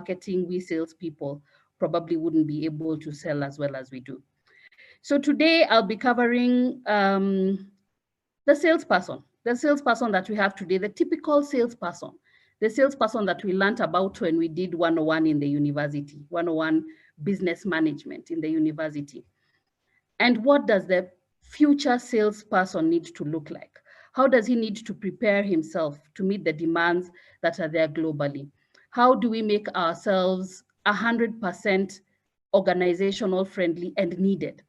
marketing, we salespeople probably wouldn't be able to sell as well as we do. So today I'll be covering the salesperson that we have today, the typical salesperson, the salesperson that we learned about when we did 101 in the university, 101 business management in the university. And what does the future salesperson need to look like? How does he need to prepare himself to meet the demands that are there globally? How do we make ourselves 100% organizational friendly and needed?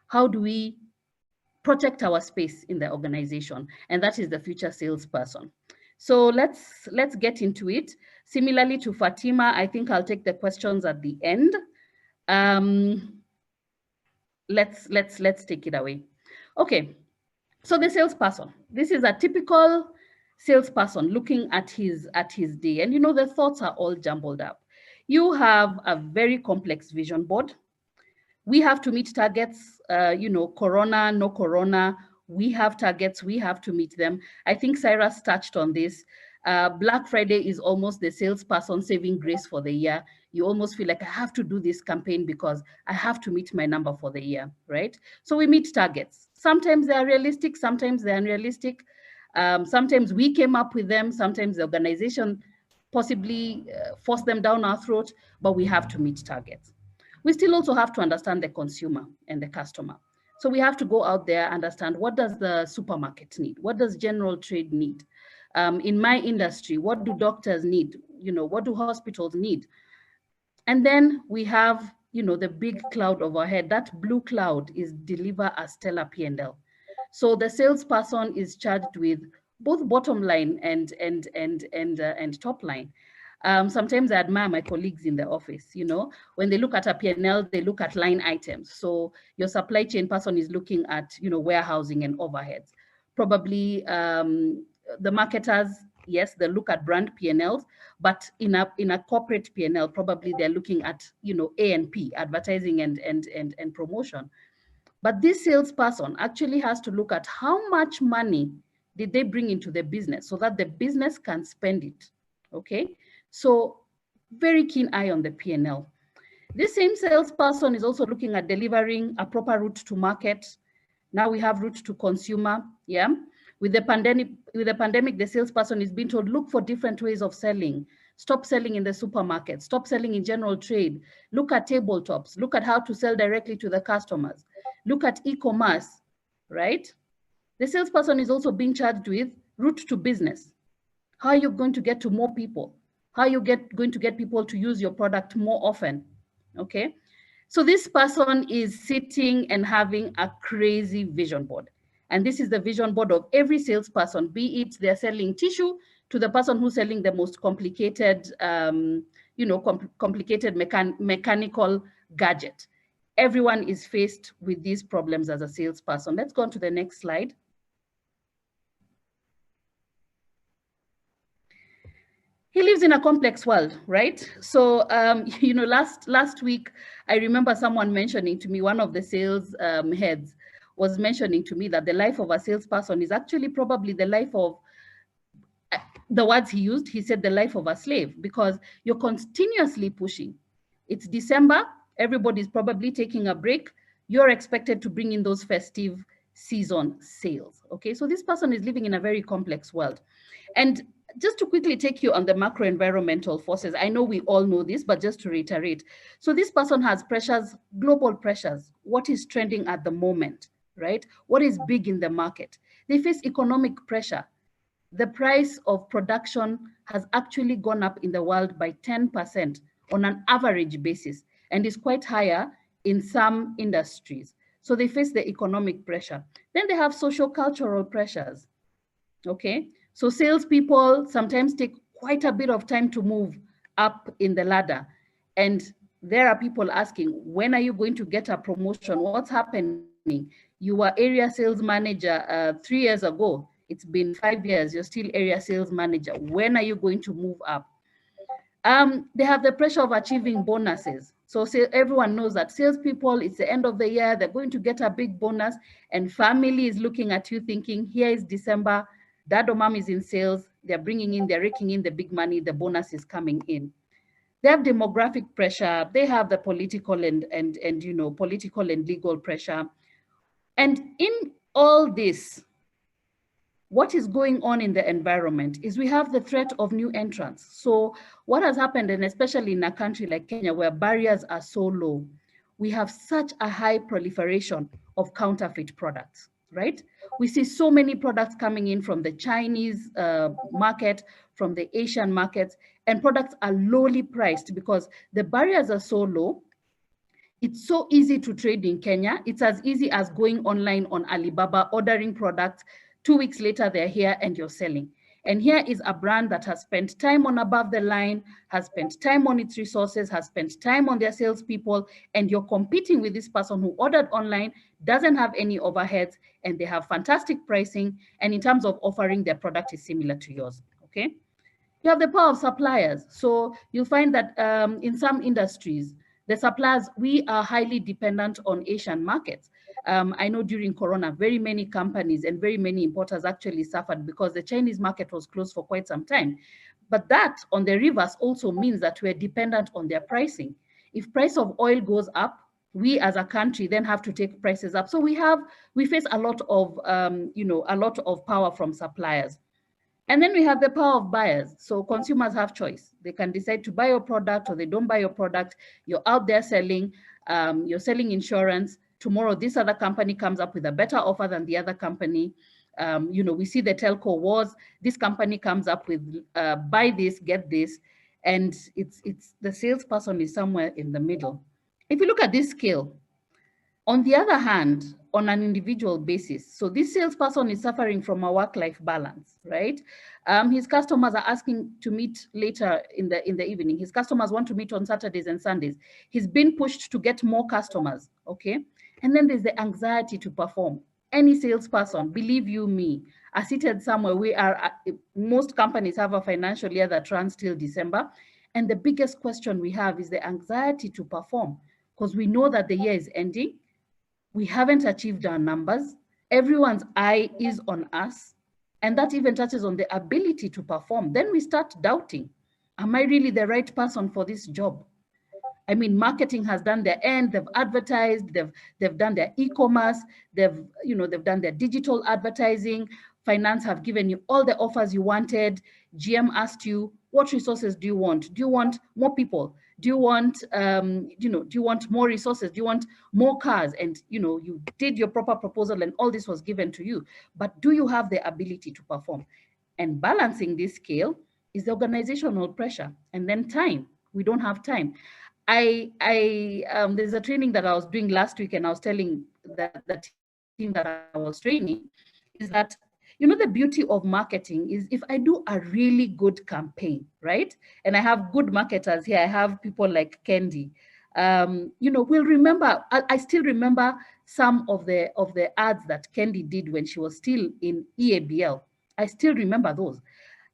How do we protect our space in the organization? And that is the future salesperson. So let's get into it. Similarly to Fatima, I think I'll take the questions at the end. Let's take it away. Okay, so the salesperson. This is a typical salesperson looking at his day, and you know the thoughts are all jumbled up. You have a very complex vision board. We have to meet targets, you know, corona, no corona. We have targets, we have to meet them. I think Cyrus touched on this. Black Friday is almost the salesperson saving grace for the year. You almost feel like I have to do this campaign because I have to meet my number for the year, right? So we meet targets. Sometimes they are realistic, sometimes they're unrealistic. Sometimes we came up with them, sometimes the organization possibly forced them down our throat, but we have to meet targets. We still also have to understand the consumer and the customer. So we have to go out there, understand what does the supermarket need? What does general trade need? In my industry, what do doctors need? You know, what do hospitals need? And then we have, you know, the big cloud overhead. That blue cloud is deliver a stellar P&L. So the salesperson is charged with both bottom line and top line. Sometimes I admire my colleagues in the office, you know, when they look at a P&L, they look at line items. So your supply chain person is looking at, you know, warehousing and overheads. Probably the marketers, yes, they look at brand P&Ls, but in a corporate P&L, probably they're looking at, you know, A&P, advertising and promotion. But this salesperson actually has to look at how much money did they bring into the business so that the business can spend it, okay? So very keen eye on the P&L. This same salesperson is also looking at delivering a proper route to market. Now we have route to consumer, yeah? With the pandemic, the salesperson is being told, look for different ways of selling. Stop selling in the supermarket, stop selling in general trade. Look at tabletops, look at how to sell directly to the customers. Look at e-commerce, right? The salesperson is also being charged with route to business. How are you going to get to more people? How are you going to get people to use your product more often? Okay, so this person is sitting and having a crazy vision board. And this is the vision board of every salesperson, be it they're selling tissue to the person who's selling the most complicated, you know, complicated mechanical gadget. Everyone is faced with these problems as a salesperson. Let's go on to the next slide. He lives in a complex world, right? So, you know, last week, I remember someone mentioning to me, one of the sales heads was mentioning to me that the life of a salesperson is actually probably the life of, the words he used, he said the life of a slave, because you're continuously pushing. It's December, everybody's probably taking a break. You're expected to bring in those festive season sales, okay? So this person is living in a very complex world. And just to quickly take you on the macro environmental forces, I know we all know this, but just to reiterate. So this person has pressures, global pressures. What is trending at the moment, right? What is big in the market? They face economic pressure. The price of production has actually gone up in the world by 10% on an average basis, and is quite higher in some industries. So they face the economic pressure. Then they have social cultural pressures, okay? So salespeople sometimes take quite a bit of time to move up in the ladder. And there are people asking, when are you going to get a promotion? What's happening? You were area sales manager 3 years ago. It's been 5 years, you're still area sales manager. When are you going to move up? They have the pressure of achieving bonuses. So everyone knows that salespeople, it's the end of the year, they're going to get a big bonus, and family is looking at you thinking, here is December, dad or mom is in sales, they're bringing in, they're raking in the big money, the bonus is coming in. They have demographic pressure. They have the political and political and legal pressure. And in all this, what is going on in the environment is we have the threat of new entrants. So what has happened, and especially in a country like Kenya, where barriers are so low, we have such a high proliferation of counterfeit products, right? We see so many products coming in from the Chinese market, from the Asian markets, and products are lowly priced because the barriers are so low. It's so easy to trade in Kenya. It's as easy as going online on Alibaba, ordering products. 2 weeks later, they're here and you're selling. And here is a brand that has spent time on above the line, has spent time on its resources, has spent time on their salespeople, and you're competing with this person who ordered online, doesn't have any overheads, and they have fantastic pricing. And in terms of offering, their product is similar to yours, okay? You have the power of suppliers. So you'll find that in some industries, the suppliers, we are highly dependent on Asian markets. I know during Corona, very many companies and very many importers actually suffered because the Chinese market was closed for quite some time. But that on the reverse also means that we're dependent on their pricing. If price of oil goes up, we as a country then have to take prices up. So we face a lot of, a lot of power from suppliers. And then we have the power of buyers. So consumers have choice. They can decide to buy your product or they don't buy your product. You're out there selling, you're selling insurance. Tomorrow, this other company comes up with a better offer than the other company. We see the telco wars. This company comes up with buy this, get this. And it's the salesperson is somewhere in the middle. If you look at this scale, on the other hand, on an individual basis, so this salesperson is suffering from a work-life balance, right? His customers are asking to meet later in the evening. His customers want to meet on Saturdays and Sundays. He's been pushed to get more customers, okay? And then there's the anxiety to perform. Any salesperson, believe you me, are seated somewhere. Most companies have a financial year that runs till December. And the biggest question we have is the anxiety to perform because we know that the year is ending. We haven't achieved our numbers. Everyone's eye is on us. And that even touches on the ability to perform. Then we start doubting, am I really the right person for this job? I mean, marketing has done their end, they've advertised, they've done their e-commerce, they've done their digital advertising. Finance have given you all the offers you wanted. GM asked you, what resources do you want? Do you want more people? Do you want, do you want more resources? Do you want more cars? And, you did your proper proposal and all this was given to you. But do you have the ability to perform? And balancing this scale is the organizational pressure and then time. We don't have time. There's a training that I was doing last week and I was telling the team that I was training is that, the beauty of marketing is if I do a really good campaign, right? And I have good marketers here. I have people like Kendi. We'll remember, I still remember some of the ads that Kendi did when she was still in EABL. I still remember those.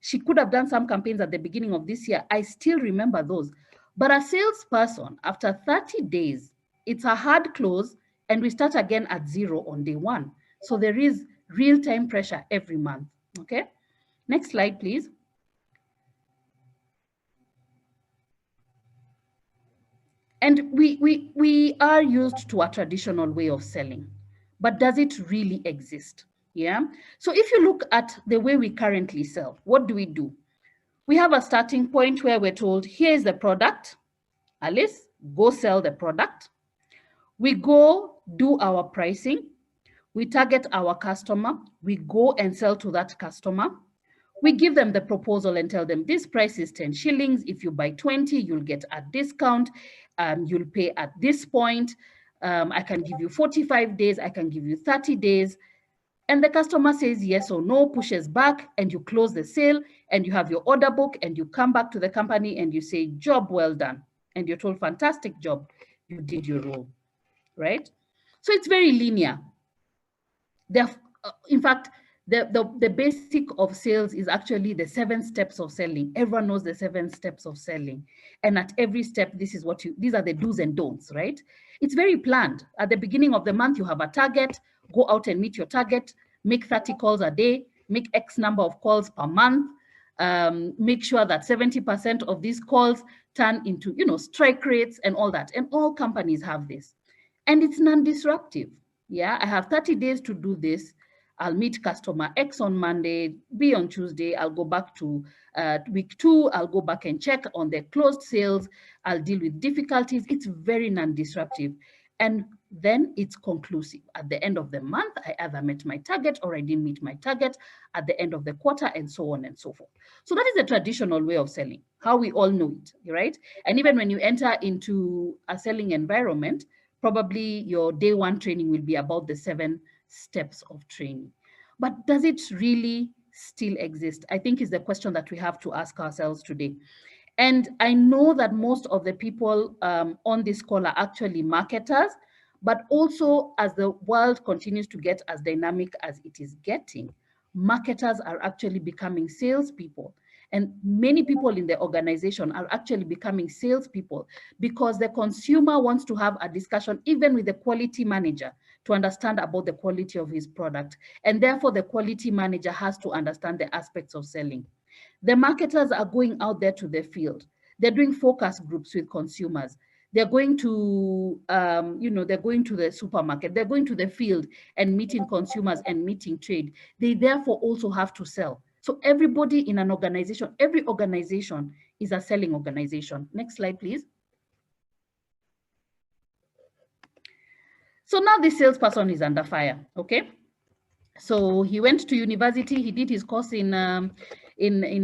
She could have done some campaigns at the beginning of this year. I still remember those. But a salesperson, after 30 days, it's a hard close and we start again at 0 on day 1. So there is real-time pressure every month, okay? Next slide, please. And we are used to a traditional way of selling, but does it really exist? Yeah. So if you look at the way we currently sell, what do? We have a starting point where we're told, here's the product. Alice, go sell the product. We go do our pricing. We target our customer. We go and sell to that customer. We give them the proposal and tell them this price is 10 shillings. If you buy 20, you'll get a discount. You'll pay at this point. I can give you 45 days. I can give you 30 days. And the customer says yes or no, pushes back, and you close the sale, and you have your order book, and you come back to the company and you say, job well done. And you're told, fantastic job, you did your role, right? So it's very linear. In fact, the basic of sales is actually the 7 steps of selling. Everyone knows the 7 steps of selling. And at every step, these are the do's and don'ts, right? It's very planned. At the beginning of the month, you have a target, go out and meet your target, make 30 calls a day, make X number of calls per month, make sure that 70% of these calls turn into, strike rates and all that. And all companies have this. And it's non-disruptive. Yeah, I have 30 days to do this. I'll meet customer X on Monday, B on Tuesday. I'll go back to week 2. I'll go back and check on their closed sales. I'll deal with difficulties. It's very non-disruptive. And then it's conclusive. At the end of the month, I either met my target or I didn't meet my target at the end of the quarter, and so on and so forth. So that is the traditional way of selling, how we all know it, right? And even when you enter into a selling environment, probably your day 1 training will be about the 7 steps of training. But does it really still exist? I think is the question that we have to ask ourselves today. And I know that most of the people on this call are actually marketers, but also as the world continues to get as dynamic as it is getting, marketers are actually becoming salespeople. And many people in the organization are actually becoming salespeople because the consumer wants to have a discussion even with the quality manager to understand about the quality of his product. And therefore, the quality manager has to understand the aspects of selling. The marketers are going out there to the field. They're doing focus groups with consumers. They're going to, they're going to the supermarket. They're going to the field and meeting consumers and meeting trade. They therefore also have to sell. So everybody in an organization, every organization is a selling organization. Next slide, please. So now this salesperson is under fire, okay? So he went to university, he did his course in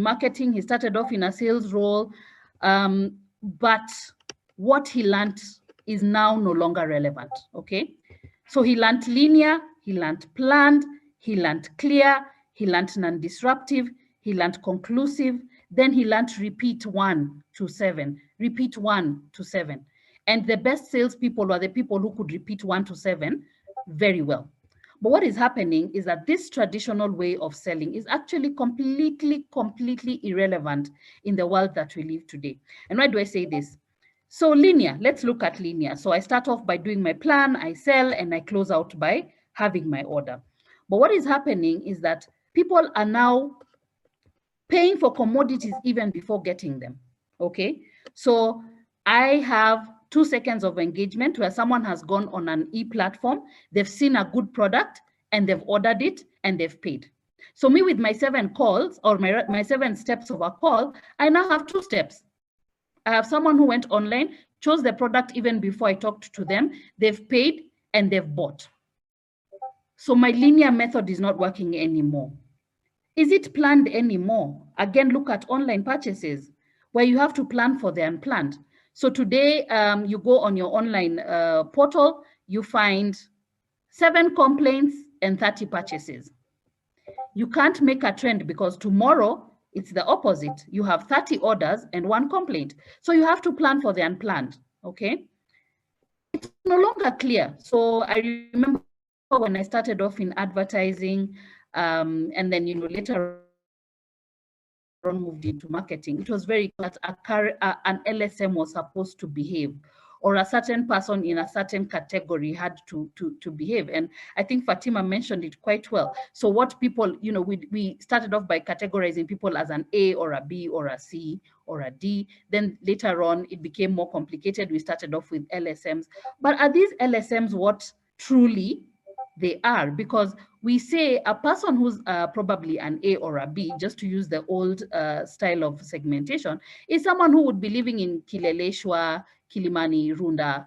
marketing, he started off in a sales role, but what he learned is now no longer relevant, okay? So he learned linear, he learned planned, he learned clear, he learned non-disruptive, he learned conclusive, then he learned repeat 1 to 7, repeat 1 to 7. And the best salespeople are the people who could repeat 1 to 7 very well. But what is happening is that this traditional way of selling is actually completely irrelevant in the world that we live today. And why do I say this? So linear, let's look at linear. So I start off by doing my plan, I sell, and I close out by having my order. But what is happening is that people are now paying for commodities even before getting them, okay? So I have 2 seconds of engagement where someone has gone on an e-platform, they've seen a good product and they've ordered it and they've paid. So me with my 7 calls or my 7 steps of a call, I now have 2 steps. I have someone who went online, chose the product even before I talked to them, they've paid and they've bought. So my linear method is not working anymore. Is it planned anymore? Again, look at online purchases where you have to plan for the unplanned. So today, you go on your online portal, you find 7 complaints and 30 purchases. You can't make a trend because tomorrow it's the opposite. You have 30 orders and 1 complaint. So you have to plan for the unplanned, okay? It's no longer clear. So I remember when I started off in advertising, and then, later on moved into marketing, it was very clear that an LSM was supposed to behave, or a certain person in a certain category had to behave. And I think Fatima mentioned it quite well. So what people, we started off by categorizing people as an A or a B or a C or a D. Then later on, it became more complicated. We started off with LSMs. But are these LSMs what truly they are? Because we say a person who's probably an A or a B, just to use the old style of segmentation, is someone who would be living in Kileleshwa, Kilimani, Runda,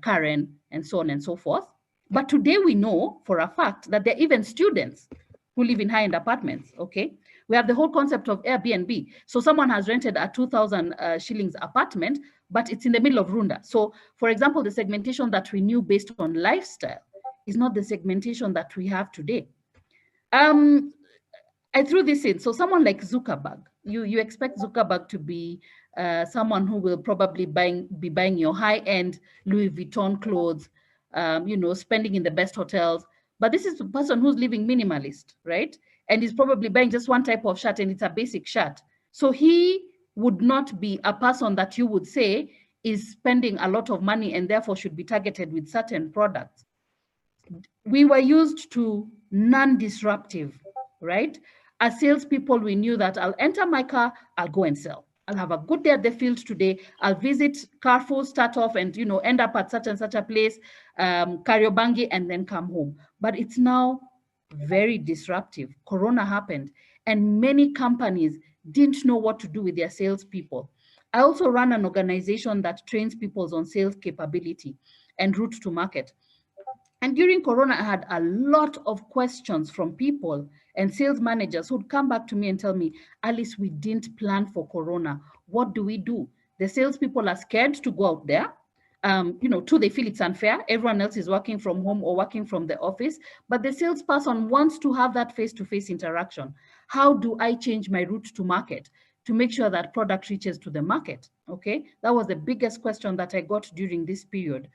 Karen, and so on and so forth. But today we know for a fact that there are even students who live in high-end apartments, okay? We have the whole concept of Airbnb. So someone has rented a 2,000 shillings apartment, but it's in the middle of Runda. So for example, the segmentation that we knew based on lifestyle is not the segmentation that we have today. I threw this in. So someone like Zuckerberg, you expect Zuckerberg to be someone who will probably be buying your high-end Louis Vuitton clothes, spending in the best hotels. But this is a person who's living minimalist, right? And he's probably buying just one type of shirt and it's a basic shirt. So he would not be a person that you would say is spending a lot of money and therefore should be targeted with certain products. We were used to non-disruptive, right? As salespeople, we knew that I'll enter my car, I'll go and sell. I'll have a good day at the field today. I'll visit Carrefour, start off and, end up at such and such a place, Kariobangi, and then come home. But it's now very disruptive. Corona happened, and many companies didn't know what to do with their salespeople. I also run an organization that trains people on sales capability and route to market. And during Corona, I had a lot of questions from people and sales managers who'd come back to me and tell me, Alice, we didn't plan for Corona. What do we do? The salespeople are scared to go out there. Two, they feel it's unfair. Everyone else is working from home or working from the office, but the salesperson wants to have that face-to-face interaction. How do I change my route to market to make sure that product reaches to the market? Okay, that was the biggest question that I got during this period.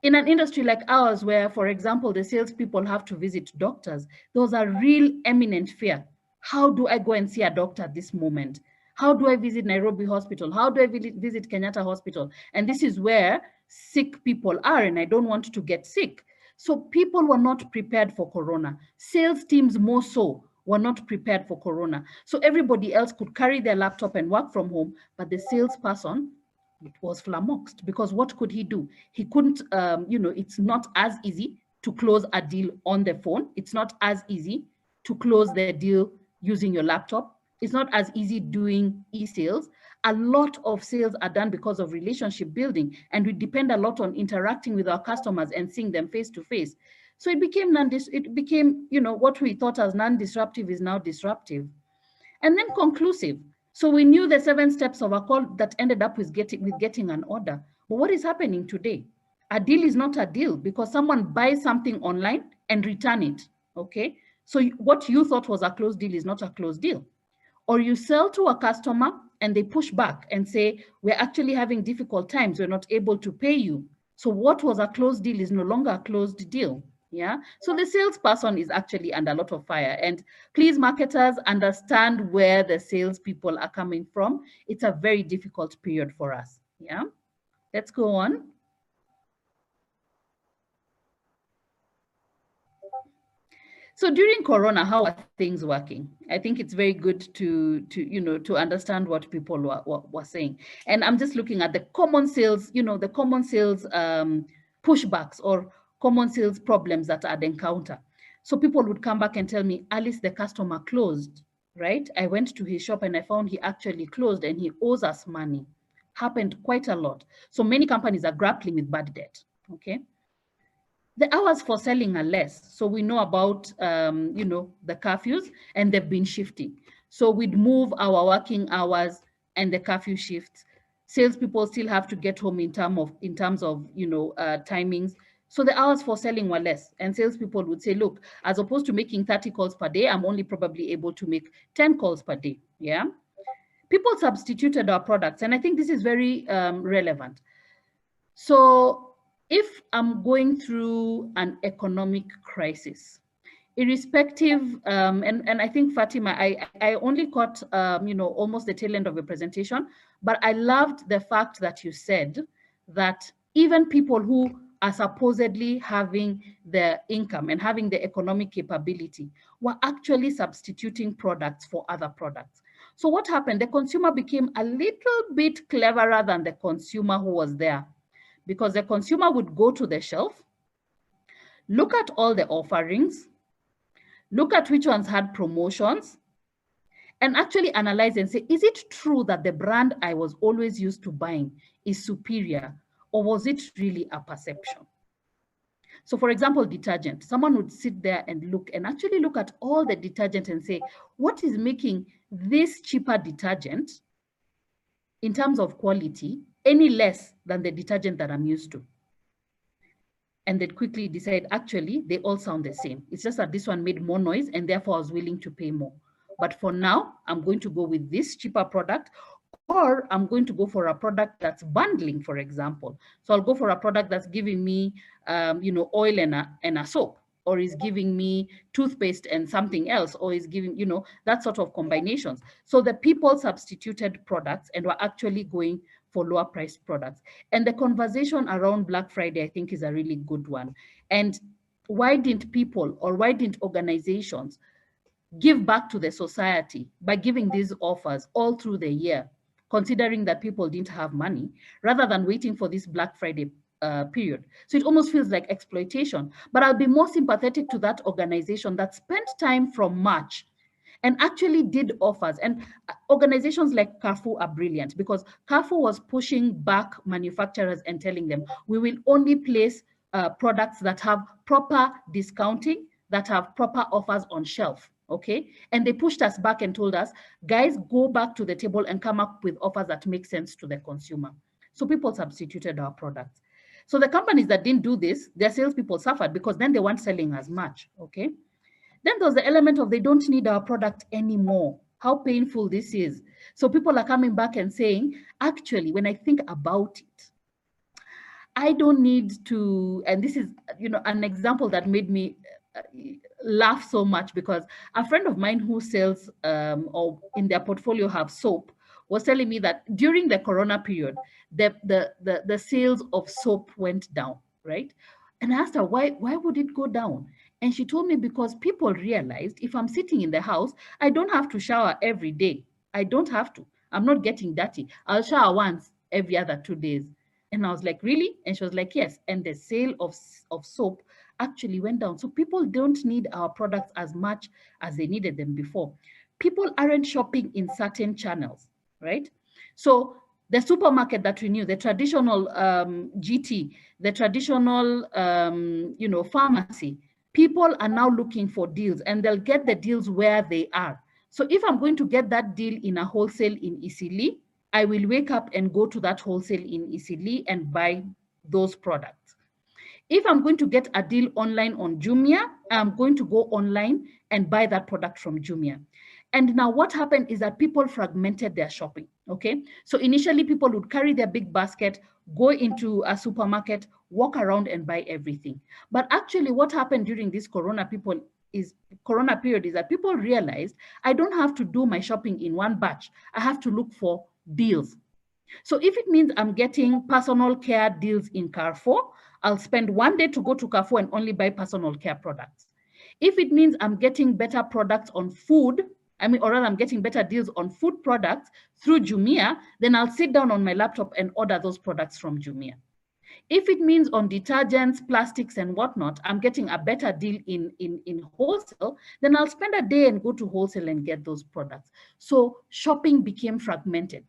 In an industry like ours, where, for example, the salespeople have to visit doctors, those are real eminent fear. How do I go and see a doctor at this moment? How do I visit Nairobi Hospital? How do I visit Kenyatta Hospital? And this is where sick people are, and I don't want to get sick. So people were not prepared for Corona. Sales teams more so were not prepared for Corona. So everybody else could carry their laptop and work from home, but the salesperson, it was flummoxed, because what could he do? He couldn't, it's not as easy to close a deal on the phone. It's not as easy to close the deal using your laptop. It's not as easy doing e-sales. A lot of sales are done because of relationship building, and we depend a lot on interacting with our customers and seeing them face to face. So it became, what we thought as non-disruptive is now disruptive. And then conclusive. So we knew the 7 steps of a call that ended up with getting an order. But what is happening today? A deal is not a deal because someone buys something online and return it, okay? So what you thought was a closed deal is not a closed deal. Or you sell to a customer and they push back and say, we're actually having difficult times, we're not able to pay you. So what was a closed deal is no longer a closed deal. Yeah, so the salesperson is actually under a lot of fire. And please, marketers, understand where the salespeople are coming from. It's a very difficult period for us. Yeah, let's go on. So during Corona, how are things working? I think it's very good to understand what people were saying. And I'm just looking at the common sales, the common sales pushbacks or common sales problems that I'd encounter. So people would come back and tell me, Alice, the customer closed, right? I went to his shop and I found he actually closed and he owes us money. Happened quite a lot. So many companies are grappling with bad debt, okay? The hours for selling are less. So we know about, the curfews, and they've been shifting. So we'd move our working hours and the curfew shifts. Salespeople still have to get home in terms of timings. So the hours for selling were less. And salespeople would say, look, as opposed to making 30 calls per day, I'm only probably able to make 10 calls per day. Yeah. People substituted our products. And I think this is very relevant. So if I'm going through an economic crisis, irrespective, and I think, Fatima, I only caught, almost the tail end of your presentation, but I loved the fact that you said that even people who are supposedly having the income and having the economic capability were actually substituting products for other products. So what happened? The consumer became a little bit cleverer than the consumer who was there, because the consumer would go to the shelf, look at all the offerings, look at which ones had promotions, and actually analyze and say, is it true that the brand I was always used to buying is superior, or was it really a perception? So for example, detergent, someone would sit there and actually look at all the detergent and say, what is making this cheaper detergent in terms of quality any less than the detergent that I'm used to? And they'd quickly decide, actually, they all sound the same. It's just that this one made more noise and therefore I was willing to pay more. But for now, I'm going to go with this cheaper product, or I'm going to go for a product that's bundling, for example. So I'll go for a product that's giving me, oil and a soap, or is giving me toothpaste and something else, or is giving, that sort of combinations. So the people substituted products and were actually going for lower priced products. And the conversation around Black Friday, I think, is a really good one. And why didn't people, or why didn't organizations give back to the society by giving these offers all through the year, considering that people didn't have money, rather than waiting for this Black Friday period. So it almost feels like exploitation. But I'll be more sympathetic to that organization that spent time from March and actually did offers. And organizations like Carrefour are brilliant, because Carrefour was pushing back manufacturers and telling them, we will only place products that have proper discounting, that have proper offers on shelf. Okay. And they pushed us back and told us, guys, go back to the table and come up with offers that make sense to the consumer. So people substituted our products. So the companies that didn't do this, their salespeople suffered, because then they weren't selling as much. Okay. Then there's the element of they don't need our product anymore. How painful this is. So people are coming back and saying, actually, when I think about it, I don't need to, and this is, an example that made me laugh so much, because a friend of mine who sells or in their portfolio have soap was telling me that during the Corona period, the sales of soap went down, right? And I asked her, why would it go down? And she told me, because people realized, if I'm sitting in the house, I don't have to shower every day. I don't have to. I'm not getting dirty. I'll shower once every other 2 days. And I was like, really? And she was like, yes. And the sale of soap actually went down. So people don't need our products as much as they needed them before. People aren't shopping in certain channels, right? So the supermarket that we knew, the traditional GT, the traditional, pharmacy, people are now looking for deals, and they'll get the deals where they are. So if I'm going to get that deal in a wholesale in Isili, I will wake up and go to that wholesale in Isili and buy those products. If I'm going to get a deal online on Jumia, I'm going to go online and buy that product from Jumia. And now what happened is that people fragmented their shopping, okay? So initially people would carry their big basket, go into a supermarket, walk around and buy everything. But actually what happened during this Corona period is that people realized, I don't have to do my shopping in one batch. I have to look for deals. So if it means I'm getting personal care deals in Carrefour, I'll spend one day to go to Carrefour and only buy personal care products. If it means I'm getting better products on food, or rather I'm getting better deals on food products through Jumia, then I'll sit down on my laptop and order those products from Jumia. If it means on detergents, plastics, and whatnot, I'm getting a better deal in wholesale, then I'll spend a day and go to wholesale and get those products. So shopping became fragmented.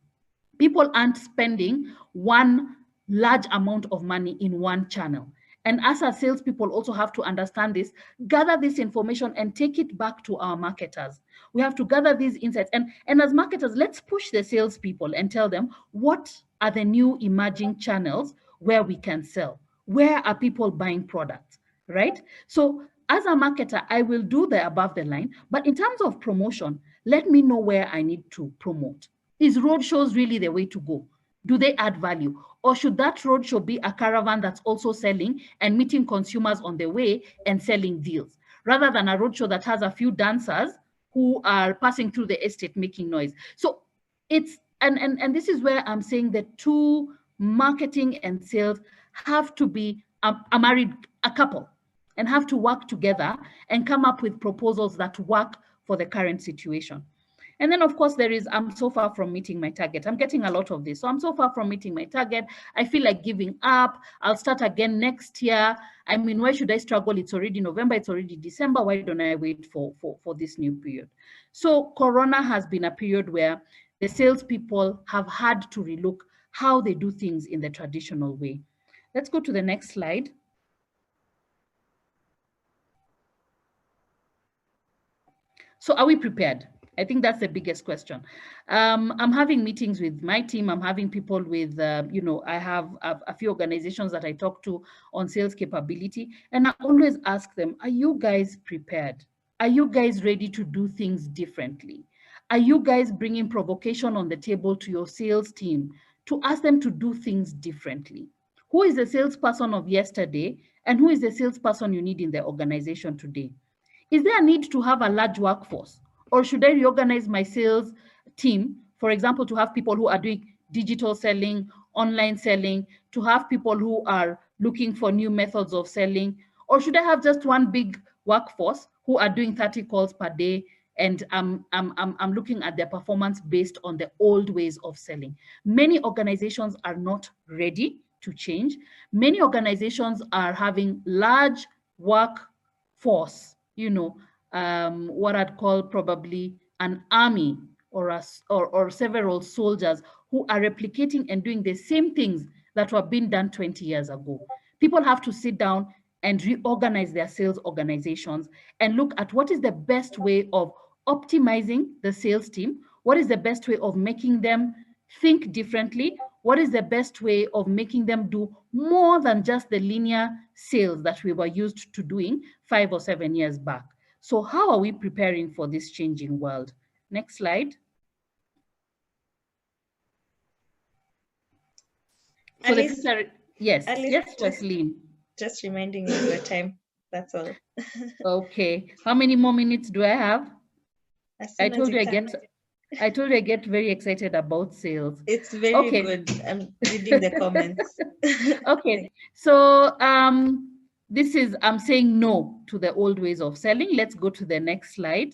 People aren't spending one large amount of money in one channel. And as our salespeople also have to understand this, gather this information and take it back to our marketers. We have to gather these insights. And as marketers, let's push the salespeople and tell them, what are the new emerging channels where we can sell? Where are people buying products, right? So as a marketer, I will do the above the line, but in terms of promotion, let me know where I need to promote. Is roadshows really the way to go? Do they add value? Or should that roadshow be a caravan that's also selling and meeting consumers on the way and selling deals, rather than a roadshow that has a few dancers who are passing through the estate making noise? So it's, and this is where I'm saying the two, marketing and sales, have to be a couple, and have to work together and come up with proposals that work for the current situation. And then, of course, there is, I'm so far from meeting my target. I'm getting a lot of this. So I'm so far from meeting my target. I feel like giving up. I'll start again next year. I mean, why should I struggle? It's already November. It's already December. Why don't I wait for this new period? So Corona has been a period where the salespeople have had to relook how they do things in the traditional way. Let's go to the next slide. So are we prepared? I think that's the biggest question. I'm having meetings with my team. I'm having people with, I have a few organizations that I talk to on sales capability. And I always ask them, are you guys prepared? Are you guys ready to do things differently? Are you guys bringing provocation on the table to your sales team to ask them to do things differently? Who is the salesperson of yesterday and who is the salesperson you need in the organization today? Is there a need to have a large workforce? Or should I reorganize my sales team, for example, to have people who are doing digital selling, online selling, to have people who are looking for new methods of selling? Or should I have just one big workforce who are doing 30 calls per day and I'm looking at their performance based on the old ways of selling. Many organizations are not ready to change. Many organizations are having large workforce, what I'd call probably an army or several soldiers who are replicating and doing the same things that were being done 20 years ago. People have to sit down and reorganize their sales organizations and look at what is the best way of optimizing the sales team, what is the best way of making them think differently, what is the best way of making them do more than just the linear sales that we were used to doing 5 or 7 years back. So how are we preparing for this changing world? Next slide. So Alice, the future, yes, Alice, yes, Wesley. Just reminding you of the time. That's all. Okay. How many more minutes do I have? I told you I get very excited about sales. It's very good. I'm reading the comments. Okay. So this is, I'm saying no to the old ways of selling. Let's go to the next slide.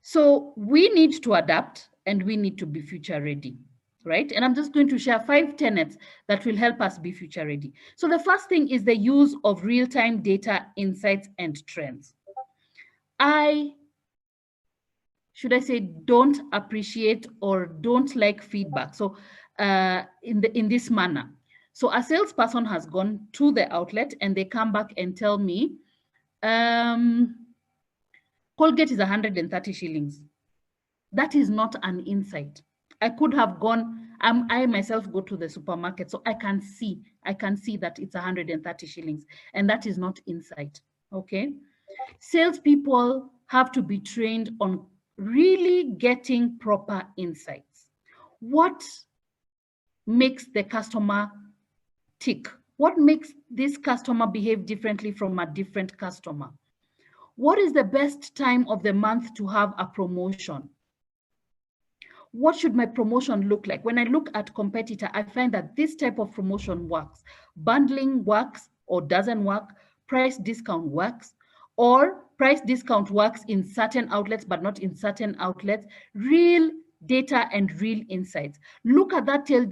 So we need to adapt and we need to be future ready, right? And I'm just going to share 5 tenets that will help us be future ready. So the first thing is the use of real-time data, insights, and trends. Should I say, don't appreciate or don't like feedback. So in this manner. So a salesperson has gone to the outlet and they come back and tell me, Colgate is 130 shillings. That is not an insight. I could have gone, I myself go to the supermarket, so I can see that it's 130 shillings, and that is not insight, okay? Salespeople have to be trained on really getting proper insights. What makes the customer tick? What makes this customer behave differently from a different customer? What is the best time of the month to have a promotion? What should my promotion look like? When I look at competitor, I find that this type of promotion works. Bundling works or doesn't work. Price discount works, or price discount works in certain outlets, but not in certain outlets. Real data and real insights. Look at that till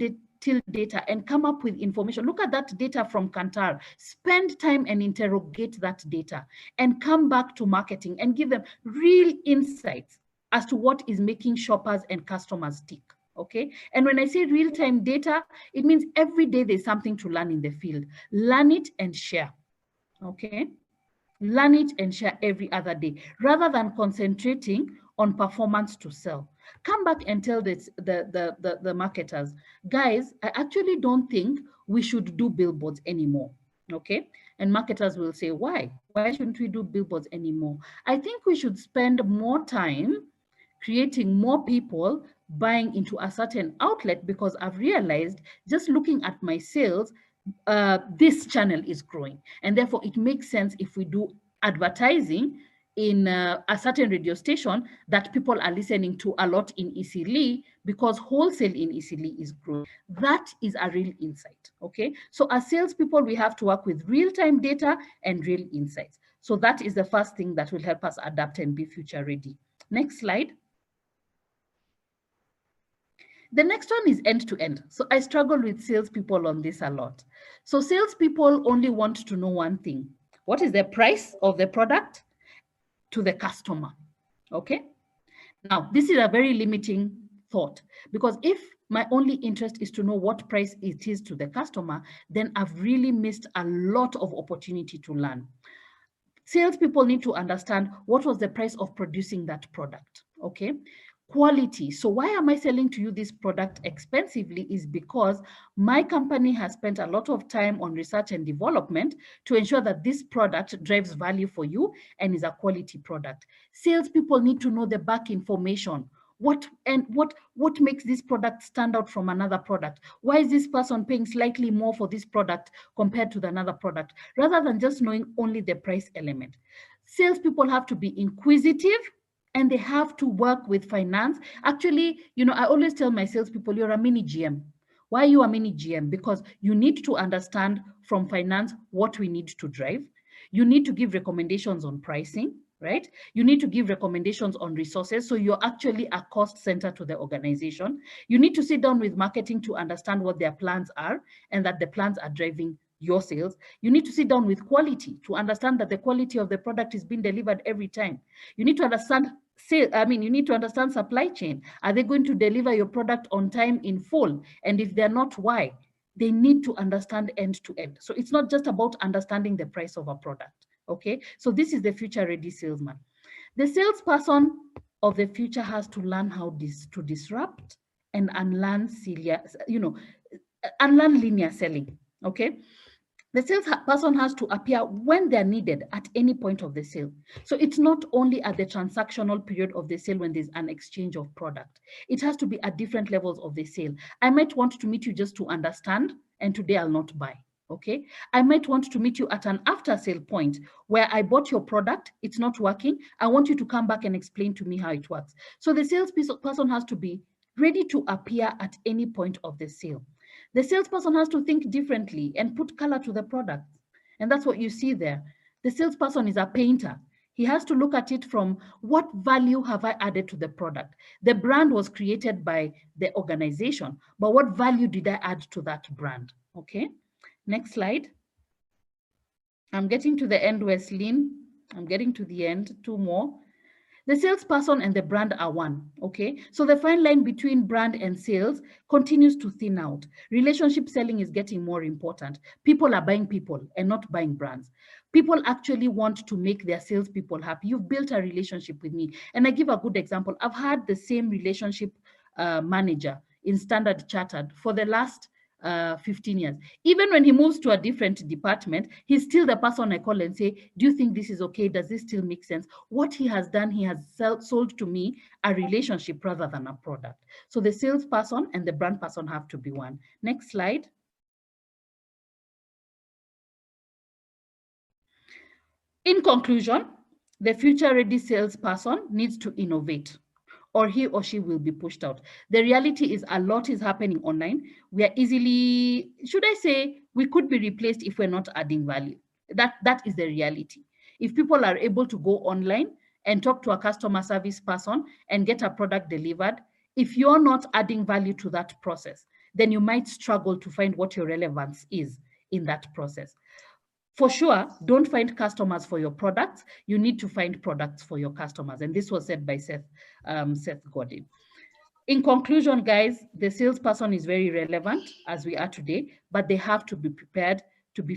data and come up with information. Look at that data from Kantar. Spend time and interrogate that data and come back to marketing and give them real insights as to what is making shoppers and customers tick, okay? And when I say real-time data, it means every day there's something to learn in the field. Learn it and share, okay? Learn it and share every other day, rather than concentrating on performance to sell. Come back and tell the marketers, guys, I actually don't think we should do billboards anymore, okay? And marketers will say, why? Why shouldn't we do billboards anymore? I think we should spend more time creating more people buying into a certain outlet, because I've realized, just looking at my sales, this channel is growing. And therefore it makes sense if we do advertising in a certain radio station that people are listening to a lot in Isili, because wholesale in Isili is growing. That is a real insight, okay? So as salespeople, we have to work with real-time data and real insights. So that is the first thing that will help us adapt and be future ready. Next slide. The next one is end-to-end. So I struggle with salespeople on this a lot. So salespeople only want to know one thing. What is the price of the product to the customer? Okay. Now, this is a very limiting thought, because if my only interest is to know what price it is to the customer, then I've really missed a lot of opportunity to learn. Salespeople need to understand what was the price of producing that product, okay? Quality. So why am I selling to you this product expensively is because my company has spent a lot of time on research and development to ensure that this product drives value for you and is a quality product. Salespeople need to know the back information. What makes this product stand out from another product? Why is this person paying slightly more for this product compared to another product, rather than just knowing only the price element? Salespeople have to be inquisitive, and they have to work with finance. Actually, I always tell my salespeople, you're a mini GM. Why are you a mini GM? Because you need to understand from finance what we need to drive. You need to give recommendations on pricing, right? You need to give recommendations on resources. So you're actually a cost center to the organization. You need to sit down with marketing to understand what their plans are and that the plans are driving your sales. You need to sit down with quality to understand that the quality of the product is being delivered every time. You need to understand you need to understand supply chain. Are they going to deliver your product on time in full? And if they're not, why? They need to understand end to end. So it's not just about understanding the price of a product. Okay, so this is the future ready salesman. The salesperson of the future has to learn how to disrupt and unlearn unlearn linear selling. Okay, the salesperson has to appear when they're needed at any point of the sale. So it's not only at the transactional period of the sale when there's an exchange of product. It has to be at different levels of the sale. I might want to meet you just to understand, and today I'll not buy. Okay, I might want to meet you at an after sale point where I bought your product, it's not working. I want you to come back and explain to me how it works. So the salesperson has to be ready to appear at any point of the sale. The salesperson has to think differently and put color to the product. And that's what you see there. The salesperson is a painter. He has to look at it from what value have I added to the product? The brand was created by the organization, but what value did I add to that brand? Okay, next slide. I'm getting to the end, Wesley. I'm getting to the end, 2 more. The salesperson and the brand are one, okay? So the fine line between brand and sales continues to thin out. Relationship selling is getting more important. People are buying people and not buying brands. People actually want to make their salespeople happy. You've built a relationship with me. And I give a good example. I've had the same relationship manager in Standard Chartered for the last 15 years. Even when he moves to a different department, he's still the person I call and say, do you think this is okay? Does this still make sense? What he has done, he has sold to me a relationship rather than a product. So the salesperson and the brand person have to be one. Next slide. In conclusion, the future-ready salesperson needs to innovate, or he or she will be pushed out. The reality is a lot is happening online. We are easily, should I say, we could be replaced if we're not adding value. That is the reality. If people are able to go online and talk to a customer service person and get a product delivered, if you're not adding value to that process, then you might struggle to find what your relevance is in that process. For sure, don't find customers for your products. You need to find products for your customers. And this was said by Seth Godin. In conclusion, guys, the salesperson is very relevant as we are today, but they have to be prepared to be